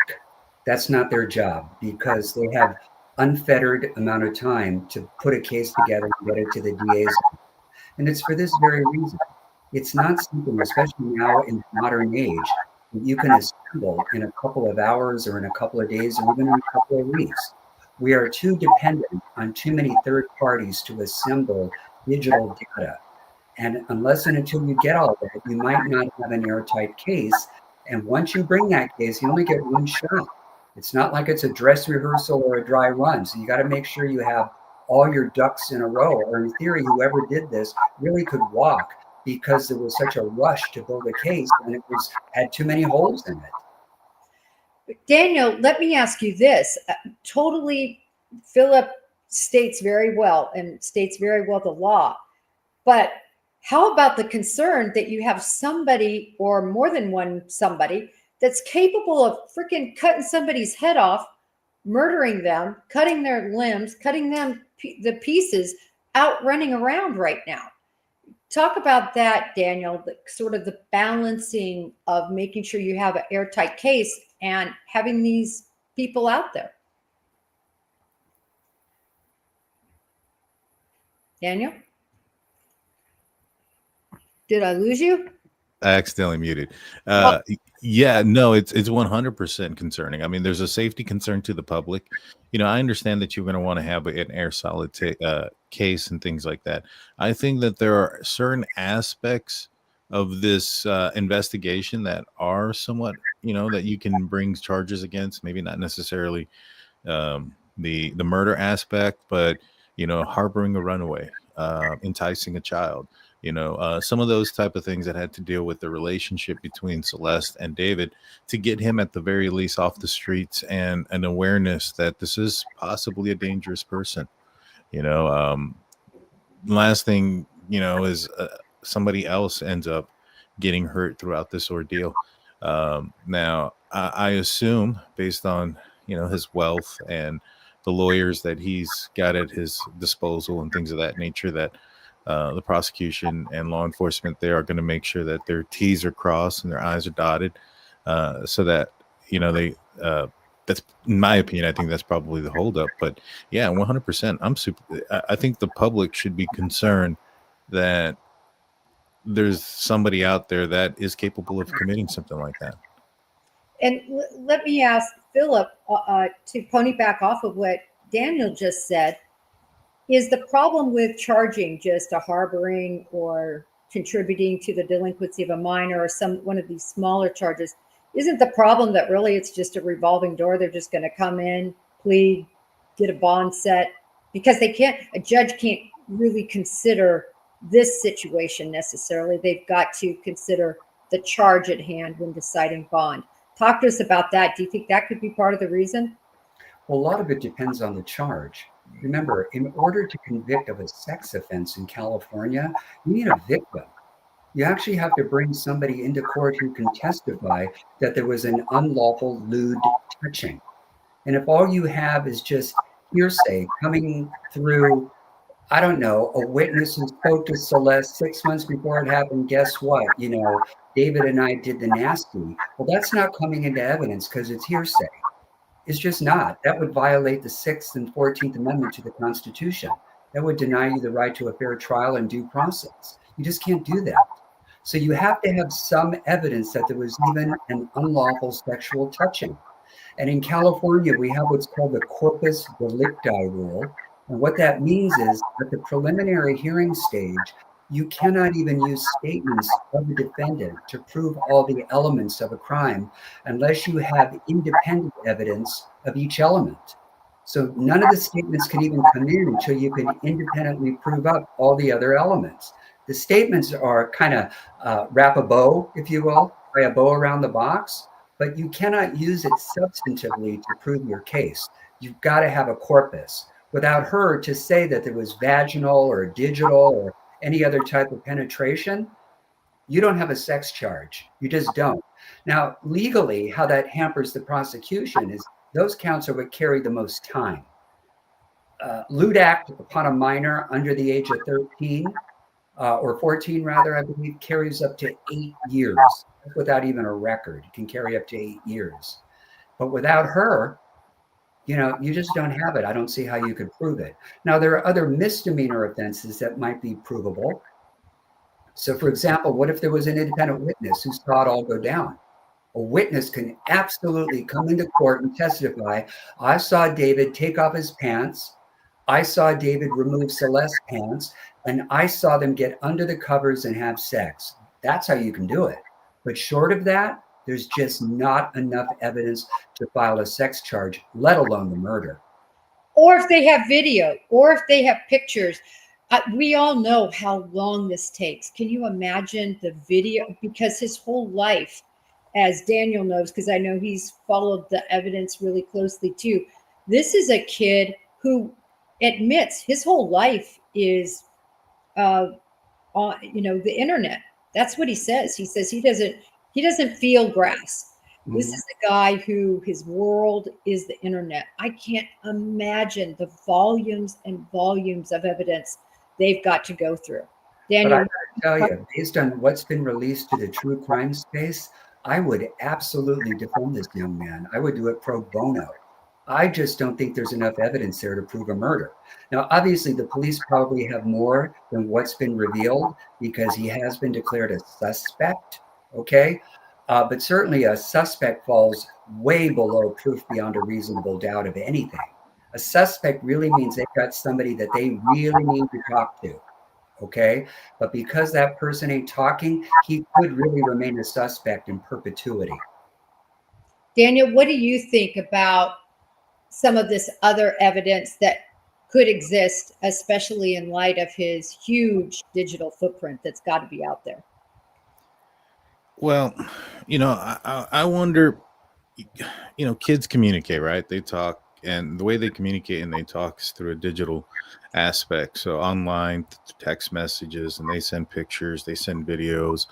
That's not their job, because they have unfettered amount of time to put a case together and get it to the DA's. And it's for this very reason. It's not something, especially now in the modern age, that you can assemble in a couple of hours or in a couple of days or even in a couple of weeks. We are too dependent on too many third parties to assemble digital data. And unless and until you get all that, you might not have an airtight case. And once you bring that case, you only get one shot. It's not like it's a dress rehearsal or a dry run. So you got to make sure you have all your ducks in a row. Or in theory, whoever did this really could walk, because there was such a rush to build a case and it had too many holes in it. Daniel, let me ask you this. Totally, Philip states very well the law. But how about the concern that you have somebody, or more than one somebody, that's capable of freaking cutting somebody's head off, murdering them, cutting their limbs, cutting them the pieces, out running around right now? Talk about that, Daniel, sort of the balancing of making sure you have an airtight case and having these people out there. Daniel? Did I lose you? I accidentally muted. Yeah, no, it's 100% concerning. I mean, there's a safety concern to the public. You know, I understand that you're going to want to have an air solid case and things like that. I think that there are certain aspects of this investigation that are somewhat, you know, that you can bring charges against. Maybe not necessarily the murder aspect, but, you know, harboring a runaway, enticing a child. You know, some of those type of things that had to deal with the relationship between Celeste and David, to get him at the very least off the streets and an awareness that this is possibly a dangerous person. You know, last thing, you know, is somebody else ends up getting hurt throughout this ordeal. Now, I assume, based on, you know, his wealth and the lawyers that he's got at his disposal and things of that nature, that the prosecution and law enforcement there are going to make sure that their T's are crossed and their I's are dotted, so that, you know, they that's, in my opinion, I think that's probably the holdup. But yeah, 100%. I think the public should be concerned that there's somebody out there that is capable of committing something like that. And let me ask Philip, to piggyback off of what Daniel just said. Is the problem with charging just a harboring or contributing to the delinquency of a minor, or one of these smaller charges? Isn't the problem that really it's just a revolving door? They're just going to come in, plead, get a bond set, because a judge can't really consider this situation necessarily. They've got to consider the charge at hand when deciding bond. Talk to us about that. Do you think that could be part of the reason? Well, a lot of it depends on the charge. remember, in order to convict of a sex offense in California, you need a victim. You actually have to bring somebody into court who can testify that there was an unlawful lewd touching. And if all you have is just hearsay coming through, I don't know, a witness who spoke to Celeste 6 months before it happened, guess what? David and I did the nasty. Well, that's not coming into evidence because it's hearsay. It's just not. That would violate the 6th and 14th Amendment to the Constitution. That would deny you the right to a fair trial and due process. You just can't do that. So you have to have some evidence that there was even an unlawful sexual touching. And in California, we have what's called the corpus delicti rule. And what that means is at the preliminary hearing stage, you cannot even use statements of the defendant to prove all the elements of a crime unless you have independent evidence of each element. So none of the statements can even come in until you can independently prove up all the other elements. The statements are kind of wrap a bow, if you will, tie a bow around the box, but you cannot use it substantively to prove your case. You've got to have a corpus. Without her to say that there was vaginal or digital or any other type of penetration, you don't have a sex charge. You just don't. Now, legally, how that hampers the prosecution is those counts are what carry the most time. Lewd act upon a minor under the age of 13 or 14, rather, I believe, carries up to 8 years. Without even a record, it can carry up to 8 years. But without her, you just don't have it. I don't see how you could prove it. Now, there are other misdemeanor offenses that might be provable. So, for example, what if there was an independent witness who saw it all go down? A witness can absolutely come into court and testify, I saw David take off his pants, I saw David remove Celeste's pants, and I saw them get under the covers and have sex. That's how you can do it. But short of that, there's just not enough evidence to file a sex charge, let alone the murder. Or if they have video, or if they have pictures. We all know how long this takes. Can you imagine the video? Because his whole life, as Daniel knows, because I know he's followed the evidence really closely too. This is a kid who admits his whole life is on, the internet. That's what he says. He says he doesn't feel grass. Mm-hmm. This is a guy who his world is the internet. I can't imagine the volumes and volumes of evidence they've got to go through. Daniel, but I gotta tell you, based on what's been released to the true crime space, I would absolutely defend this young man. I would do it pro bono. I just don't think there's enough evidence there to prove a murder. Now, obviously, the police probably have more than what's been revealed because he has been declared a suspect, okay? But certainly a suspect falls way below proof beyond a reasonable doubt of anything. A suspect really means they've got somebody that they really need to talk to, okay? But because that person ain't talking, he could really remain a suspect in perpetuity. Daniel, what do you think about some of this other evidence that could exist, especially in light of his huge digital footprint that's got to be out there? Well, I wonder, kids communicate, right? They talk, and the way they communicate and they talk is through a digital aspect. So online text messages, and they send pictures, they send videos,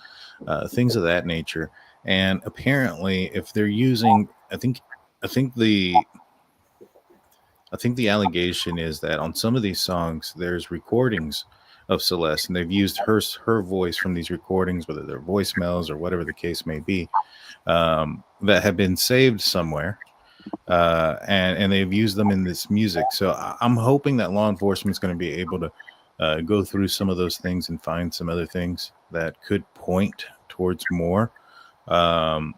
things of that nature. And apparently, if they're using, I think the allegation is that on some of these songs, there's recordings of Celeste, and they've used her voice from these recordings, whether they're voicemails or whatever the case may be, that have been saved somewhere, and they've used them in this music. So I'm hoping that law enforcement is going to be able to go through some of those things and find some other things that could point towards more. When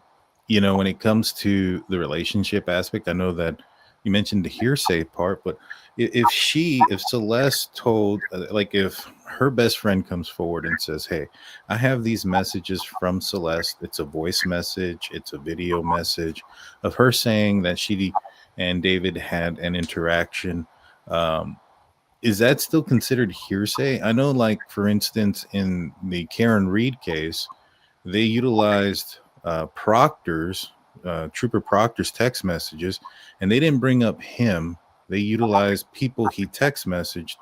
it comes to the relationship aspect, I know that you mentioned the hearsay part, but if Celeste told, if her best friend comes forward and says, hey, I have these messages from Celeste, it's a voice message, it's a video message of her saying that she and David had an interaction, is that still considered hearsay? I know, for instance, in the Karen Reed case, they utilized Trooper Proctor's text messages, and they didn't bring up him They utilized people he text messaged,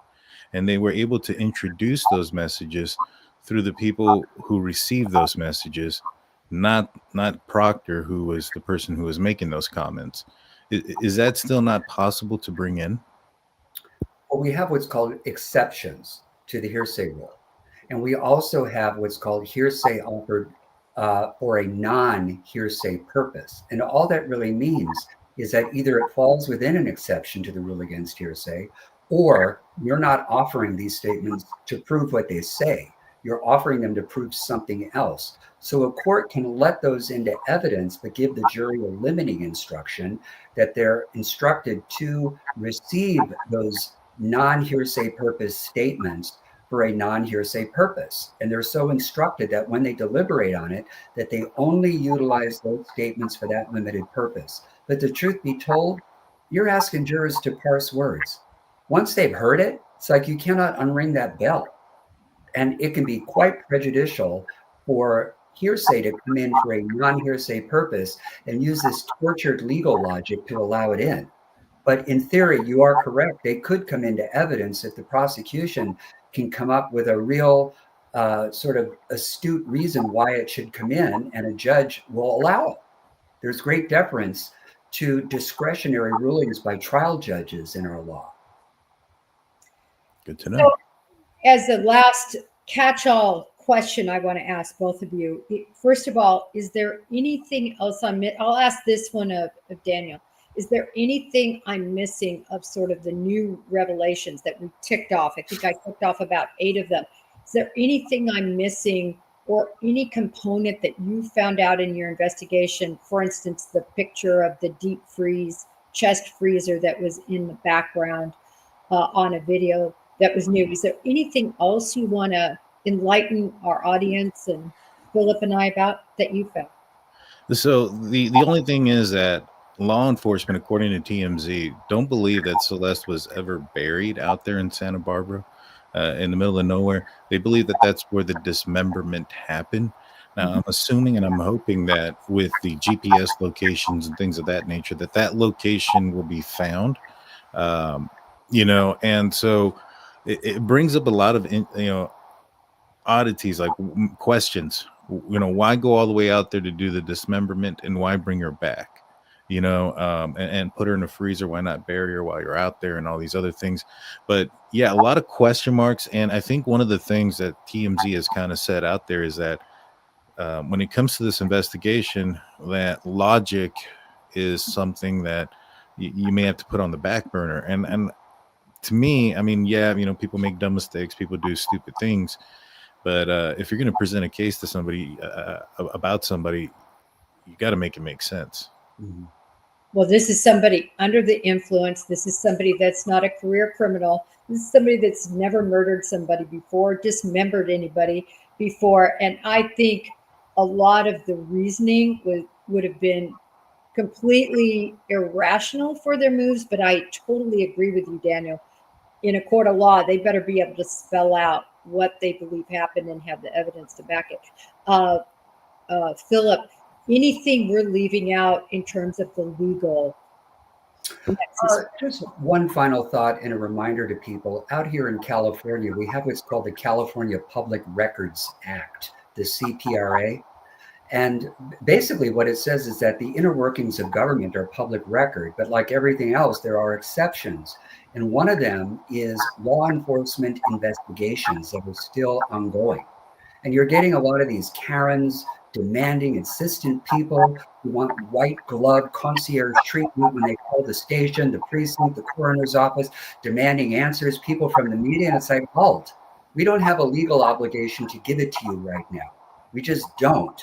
and they were able to introduce those messages through the people who received those messages, not Proctor, who was the person who was making those comments. Is that still not possible to bring in? Well, we have what's called exceptions to the hearsay rule. And we also have what's called hearsay offered for a non-hearsay purpose. And all that really means is that either it falls within an exception to the rule against hearsay, or you're not offering these statements to prove what they say. You're offering them to prove something else. So a court can let those into evidence, but give the jury a limiting instruction that they're instructed to receive those non-hearsay purpose statements for a non-hearsay purpose. And they're so instructed that when they deliberate on it, that they only utilize those statements for that limited purpose. But the truth be told, you're asking jurors to parse words. Once they've heard it, it's like you cannot unring that bell. And it can be quite prejudicial for hearsay to come in for a non-hearsay purpose and use this tortured legal logic to allow it in. But in theory, you are correct. They could come into evidence if the prosecution can come up with a real sort of astute reason why it should come in, and a judge will allow it. There's great deference to discretionary rulings by trial judges in our law. Good to know. So, as a last catch-all question I want to ask both of you. First of all, is there anything else I'll ask this one of Daniel. Is there anything I'm missing of sort of the new revelations that we ticked off? I think I ticked off about 8 of them. Is there anything I'm missing, or any component that you found out in your investigation? For instance, the picture of the deep freeze chest freezer that was in the background on a video that was new. Is there anything else you want to enlighten our audience and Philip and I about that you found? So the only thing is that law enforcement, according to TMZ, don't believe that Celeste was ever buried out there in Santa Barbara, in the middle of nowhere. They believe that that's where the dismemberment happened. Now, I'm assuming and I'm hoping that with the GPS locations and things of that nature, that location will be found. And so it brings up a lot of oddities, like questions. Why go all the way out there to do the dismemberment, and why bring her back? And put her in a freezer. Why not bury her while you're out there, and all these other things? But yeah, a lot of question marks. And I think one of the things that TMZ has kind of said out there is that when it comes to this investigation, that logic is something that you may have to put on the back burner. And to me, I mean, yeah, people make dumb mistakes, people do stupid things, but if you're going to present a case to somebody about somebody, you got to make it make sense. Mm-hmm. Well, this is somebody under the influence. This is somebody that's not a career criminal. This is somebody that's never murdered somebody before, dismembered anybody before. And I think a lot of the reasoning would have been completely irrational for their moves. But I totally agree with you, Daniel. In a court of law, they better be able to spell out what they believe happened and have the evidence to back it. Philip, anything we're leaving out in terms of the legal? Just one final thought and a reminder to people. Out here in California, we have what's called the California Public Records Act, the CPRA. And basically what it says is that the inner workings of government are public record, but like everything else, there are exceptions. And one of them is law enforcement investigations that are still ongoing. And you're getting a lot of these Karens demanding insistent people who want white glove concierge treatment when they call the station, the precinct, the coroner's office, demanding answers, people from the media. And it's like, halt, we don't have a legal obligation to give it to you right now. We just don't.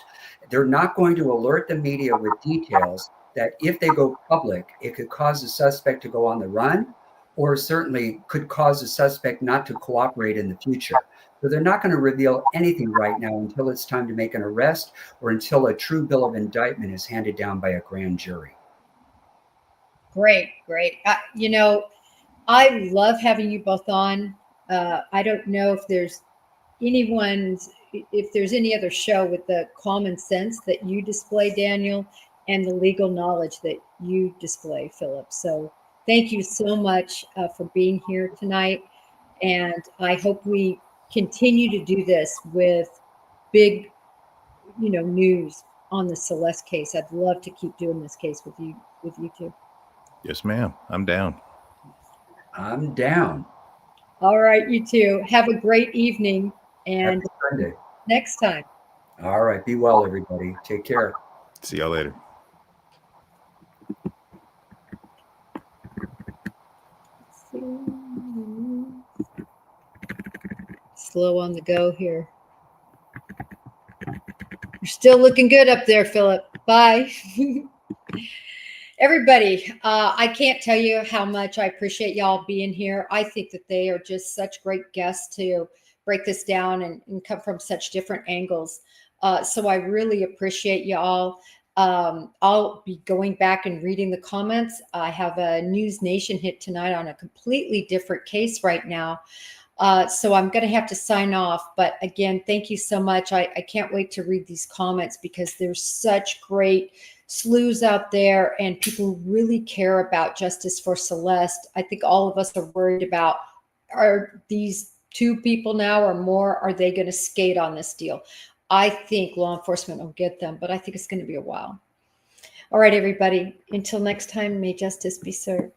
They're not going to alert the media with details that if they go public, it could cause the suspect to go on the run, or certainly could cause the suspect not to cooperate in the future. So they're not going to reveal anything right now until it's time to make an arrest, or until a true bill of indictment is handed down by a grand jury. Great. I love having you both on. I don't know if there's any other show with the common sense that you display, Daniel, and the legal knowledge that you display, Philip. So thank you so much for being here tonight. And I hope we continue to do this with big, news on the Celeste case. I'd love to keep doing this case with you two. Yes, ma'am. I'm down. I'm down. All right, you two. Have a great evening. And Happy Sunday. next time. All right. Be well, everybody. Take care. See y'all later. Slow on the go here. You're still looking good up there, Philip. Bye. Everybody, I can't tell you how much I appreciate y'all being here. I think that they are just such great guests to break this down and come from such different angles. So I really appreciate y'all. I'll be going back and reading the comments. I have a News Nation hit tonight on a completely different case right now. So I'm going to have to sign off. But again, thank you so much. I can't wait to read these comments because there's such great sleuths out there and people really care about justice for Celeste. I think all of us are worried about, are these two people now or more, are they going to skate on this deal? I think law enforcement will get them, but I think it's going to be a while. All right, everybody. Until next time, may justice be served.